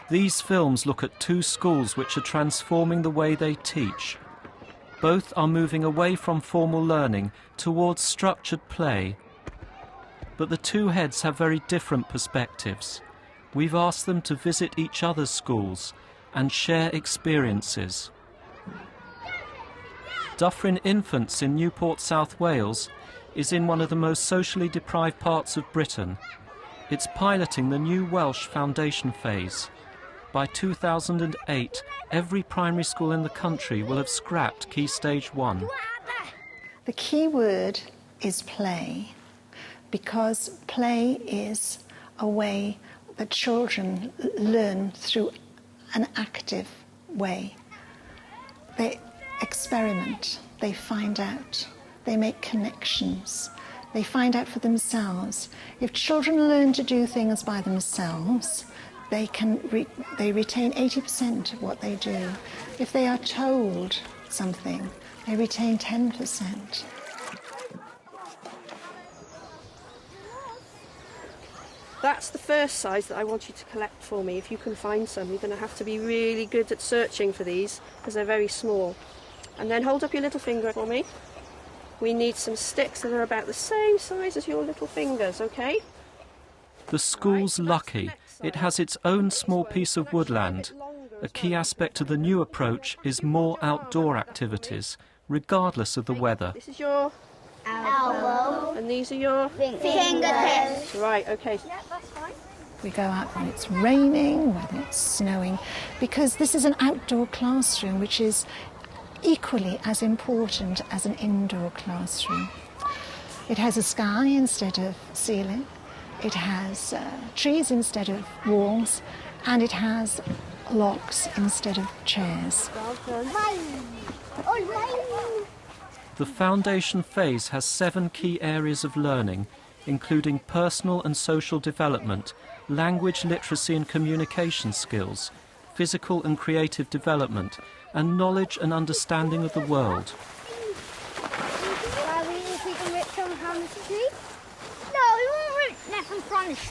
These films look at two schools which are transforming the way they teach. Both are moving away from formal learning towards structured play. But the two heads have very different perspectives. We've asked them to visit each other's schools and share experiences. Dyffryn Infants in Newport, South Wales, is in one of the most socially deprived parts of Britain. It's piloting the new Welsh foundation phase. By 2008, every primary school in the country will have scrapped Key Stage 1. The key word is play, because play is a way that children learn through an active way. They experiment, they find out, they make connections, they find out for themselves. If children learn to do things by themselves, they retain 80% of what they do. If they are told something, they retain 10%. That's the first size that I want you to collect for me. If you can find some, you're going to have to be really good at searching for these because they're very small. And then hold up your little finger for me. We need some sticks that are about the same size as your little fingers, okay? The school's lucky. It has its own small piece of woodland. A key aspect of the new approach is more outdoor activities, regardless of the weather. This is your elbow, and these are your fingertips. Right, okay. Yeah, that's fine. We go out when it's raining, when it's snowing, because this is an outdoor classroom which is equally as important as an indoor classroom. It has a sky instead of ceiling. It has trees instead of walls, and it has locks instead of chairs. The foundation phase has 7 key areas of learning, including personal and social development, language literacy and communication skills, physical and creative development, and knowledge and understanding of the world.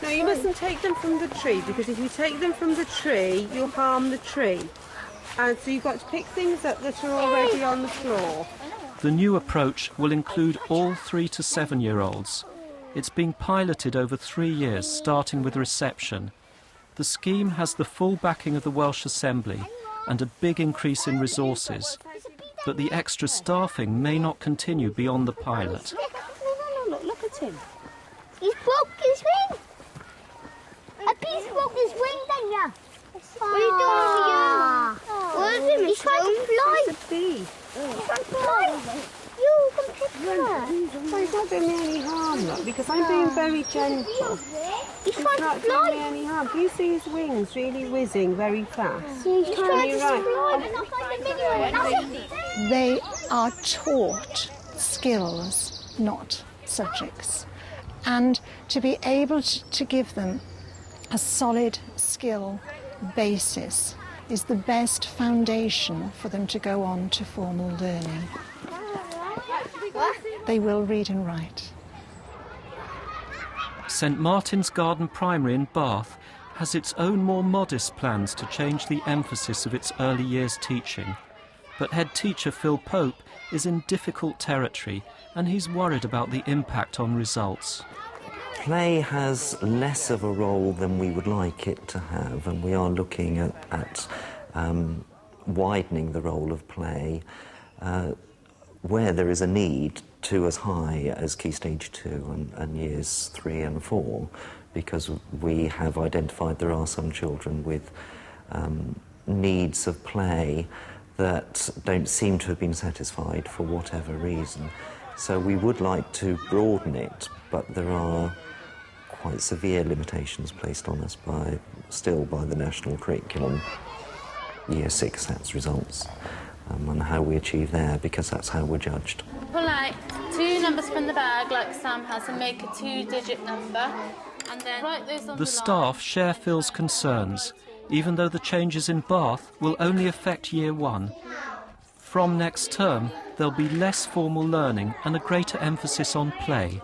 No, you mustn't take them from the tree, because if you take them from the tree, you'll harm the tree. And so you've got to pick things up that are already on the floor. The new approach will include all 3 to 7-year-olds. It's being piloted over 3 years, starting with reception. The scheme has the full backing of the Welsh Assembly and a big increase in resources, but the extra staffing may not continue beyond the pilot. Look at him. He's broke his wing. A piece broke his wing, then, yeah. What are you doing, What is it? He's trying to fly. It's a bee. He's trying to fly. You come pick her. Well, he's not doing me any harm, look, because I'm being very gentle. He's He's trying not to doing me fly. any harm. Do you see his wings really whizzing very fast? He's trying to Right. fly. They are taught skills, not subjects. And to be able to give them a solid skill basis is the best foundation for them to go on to formal learning. They will read and write. St Martin's Garden Primary in Bath has its own more modest plans to change the emphasis of its early years teaching. But head teacher Phil Pope is in difficult territory, and he's worried about the impact on results. Play has less of a role than we would like it to have, and we are looking at widening the role of play where there is a need to as high as Key Stage 2 and Years 3 and 4, because we have identified there are some children with needs of play that don't seem to have been satisfied for whatever reason. So we would like to broaden it, but there are quite severe limitations placed on us still by the national curriculum. Year 6 sets results and how we achieve there, because that's how we're judged. Pull out 2 numbers from the bag like Sam has and make a 2-digit number, and then write those on The staff share Phil's concerns, even though the changes in Bath will only affect Year 1. From next term, there'll be less formal learning and a greater emphasis on play.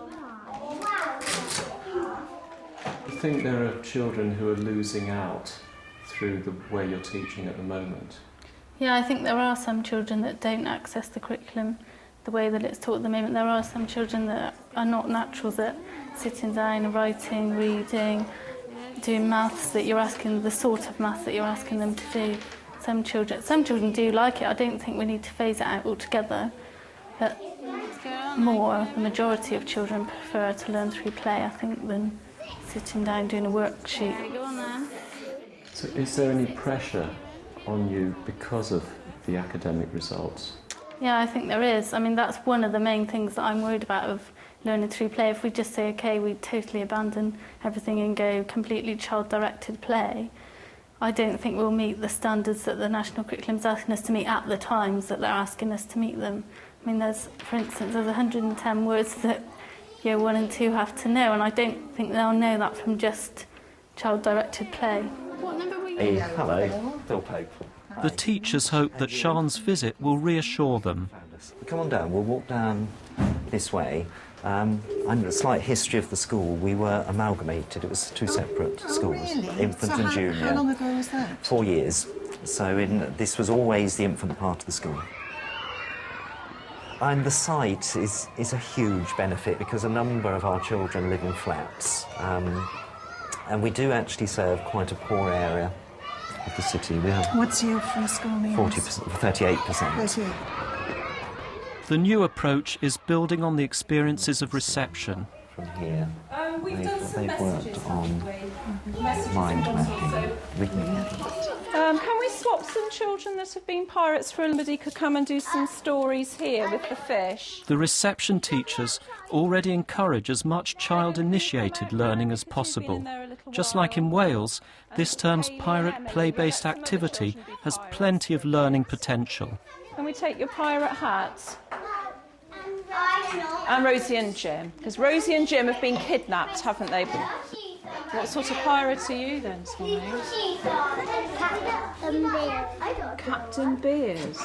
I think there are children who are losing out through the way you're teaching at the moment? Yeah, I think there are some children that don't access the curriculum the way that it's taught at the moment. There are some children that are not naturals at sitting down, writing, reading, doing maths that you're asking, the sort of maths that you're asking them to do. Some children do like it. I don't think we need to phase it out altogether, but the majority of children prefer to learn through play, I think, than sitting down doing a worksheet. Go on then. So is there any pressure on you because of the academic results? Yeah, I think there is. I mean, that's one of the main things that I'm worried about of learning through play. If we just say, OK, we totally abandon everything and go completely child-directed play, I don't think we'll meet the standards that the national curriculum's asking us to meet at the times that they're asking us to meet them. I mean, for instance, there's 110 words that year 1 and 2 have to know, and I don't think they'll know that from just child-directed play. What number were you? Hey, hello, Phil Pope. The teachers hope that Sian's visit will reassure them. Come on down, we'll walk down this way. And a slight history of the school. We were amalgamated. It was 2 separate schools, Really? infant So and junior. How long ago was that? 4 years. So this was always the infant part of the school. And the site is a huge benefit because a number of our children live in flats. And we do actually serve quite a poor area of the city. We have What's your free school meals? 38%. 38. The new approach is building on the experiences of reception. From here, We've done some they've messages, worked on haven't we? Messages mind on mapping. so- We can Can we swap some children that have been pirates for somebody could come and do some stories here with the fish? The reception teachers already encourage as much child-initiated learning as possible. Just like in Wales, this term's pirate play-based activity has plenty of learning potential. Can we take your pirate hats? And Rosie and Jim. Because Rosie and Jim have been kidnapped, haven't they? What sort of pirate are you then, Tommy? Captain Beers.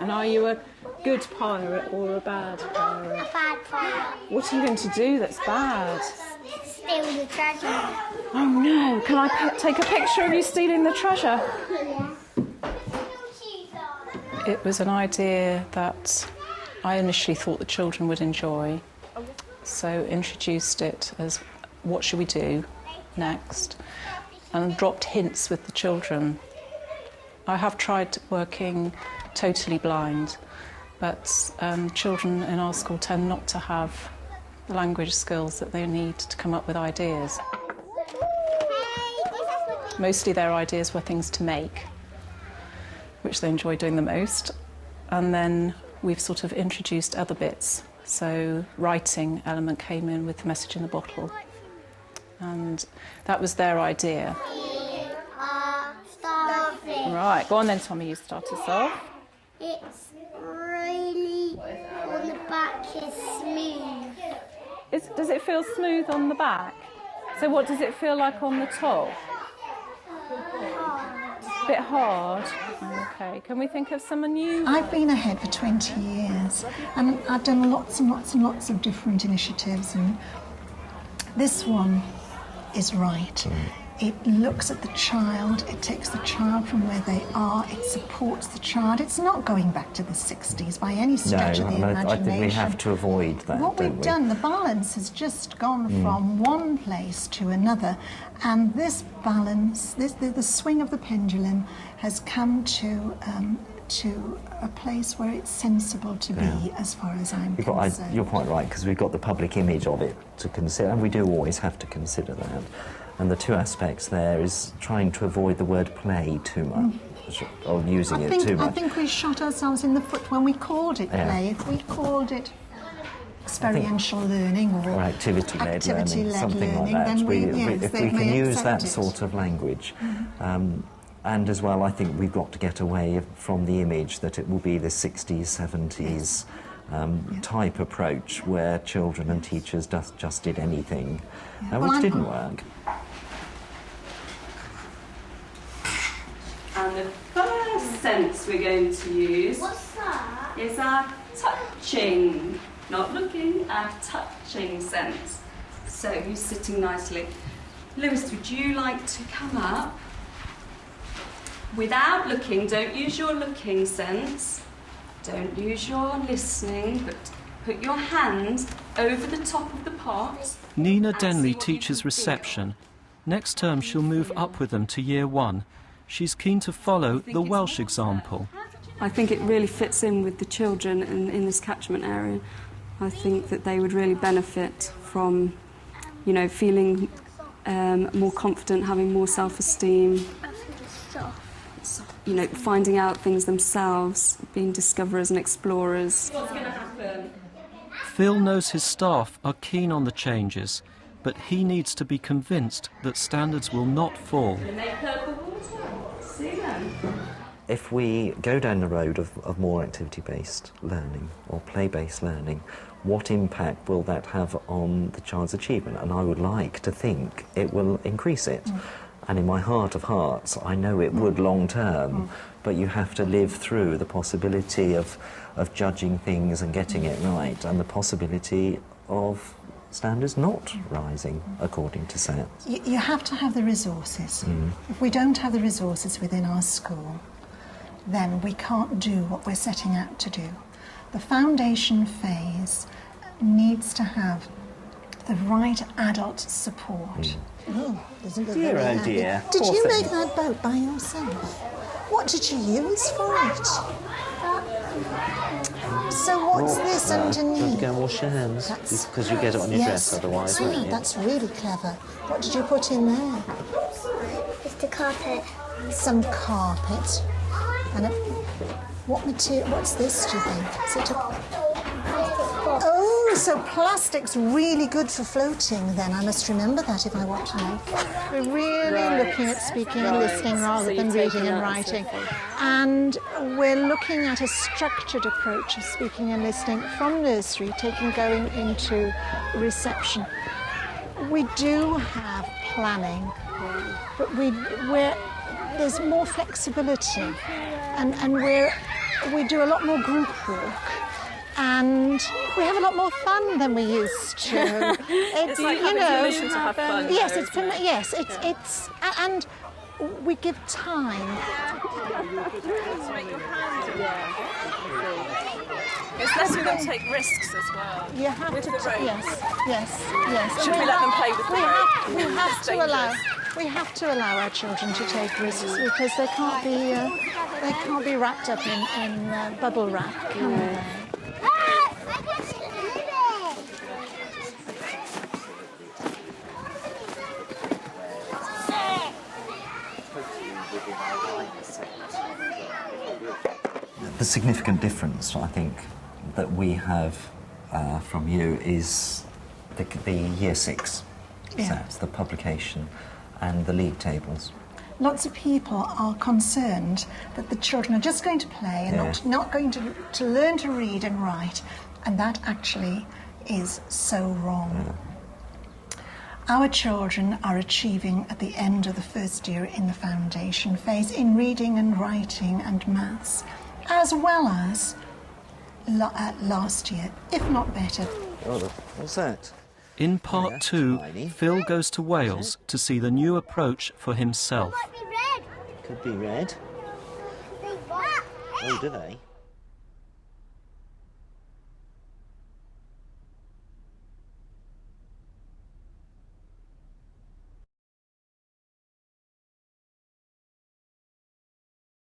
And are you a good pirate or a bad pirate? A bad pirate. What are you going to do that's bad? Steal the treasure. Oh no, can I take a picture of you stealing the treasure? It was an idea that I initially thought the children would enjoy, so introduced it as what should we do next, and dropped hints with the children. I have tried working totally blind, but children in our school tend not to have the language skills that they need to come up with ideas. Mostly their ideas were things to make, which they enjoy doing the most, and then we've sort of introduced other bits. So writing element came in with the message in the bottle, and that was their idea. Starfish. Right, go on then, Tommy, you start us off. It's really, on the back is smooth. Does it feel smooth on the back? So what does it feel like on the top? A bit hard. Okay, can we think of some new? I've been ahead for 20 years and I've done lots and lots and lots of different initiatives, and this one is right. It looks at the child, it takes the child from where they are, it supports the child. It's not going back to the 60s by any stretch of the imagination. I think we have to avoid that, What we've done, the balance has just gone from one place to another, and this balance, the swing of the pendulum has come to a place where it's sensible to be, as far as I'm concerned. You're quite right, because we've got the public image of it to consider, and we do always have to consider that. And the two aspects there is trying to avoid the word play too much, or using it too much. I think we shot ourselves in the foot when we called it play. If we called it experiential learning or activity-led learning, something like that. then If we can use that it. sort of language. And as well, I think we've got to get away from the image that it will be the 60s, 70s type approach where children and teachers just did anything, which didn't work. And the first sense we're going to use is our touching, not looking, our touching sense. So who's sitting nicely? Lewis, would you like to come up Without looking, don't use your looking sense. Don't use your listening, but put your hand over the top of the pot. Nina and see Denley what you teaches can reception. Next term she'll move up with them to Year 1. She's keen to follow the Welsh example. I think it really fits in with the children in this catchment area. I think that they would really benefit from, you know, feeling more confident, having more self-esteem, you know, finding out things themselves, being discoverers and explorers. What's going to happen? Phil knows his staff are keen on the changes, but he needs to be convinced that standards will not fall. If we go down the road of more activity-based learning or play-based learning, what impact will that have on the child's achievement? And I would like to think it will increase it. And in my heart of hearts, I know it would long term, but you have to live through the possibility of judging things and getting it right, and the possibility of standards not rising according to SAT. You have to have the resources. If we don't have the resources within our school, then we can't do what we're setting out to do. The foundation phase needs to have the right adult support. Dear, oh dear. Did you make that boat by yourself? What did you use for it? So what's this You have to underneath? go and wash your hands, because you get it on your dress otherwise, won't you? That's really clever. What did you put in there? It's the carpet. Some carpet. And what material? What's this, do you think? Is it Oh, so plastic's really good for floating then. I must remember that if I want to make. We're really looking at speaking and listening rather than reading and writing. And we're looking at a structured approach of speaking and listening from nursery, going into reception. We do have planning, but there's more flexibility, and we do a lot more group work. And we have a lot more fun than we used to. It's like having permission to have fun. Yes, it's and we give time. It's less we're going to take risks as well. You have with to. The rope. Yes. Should we let them play with the rope? We have to allow our children to take risks because they can't be wrapped up in bubble wrap, can they? The significant difference, I think, that we have from you is the Year 6 SATs, the publication and the league tables. Lots of people are concerned that the children are just going to play and not going to learn to read and write, and that actually is so wrong. Our children are achieving at the end of the first year in the foundation phase in reading and writing and maths, as well as last year, if not better. Oh, what's that? In part 2, Phil goes to Wales to see the new approach for himself. Could be red. Oh, do they?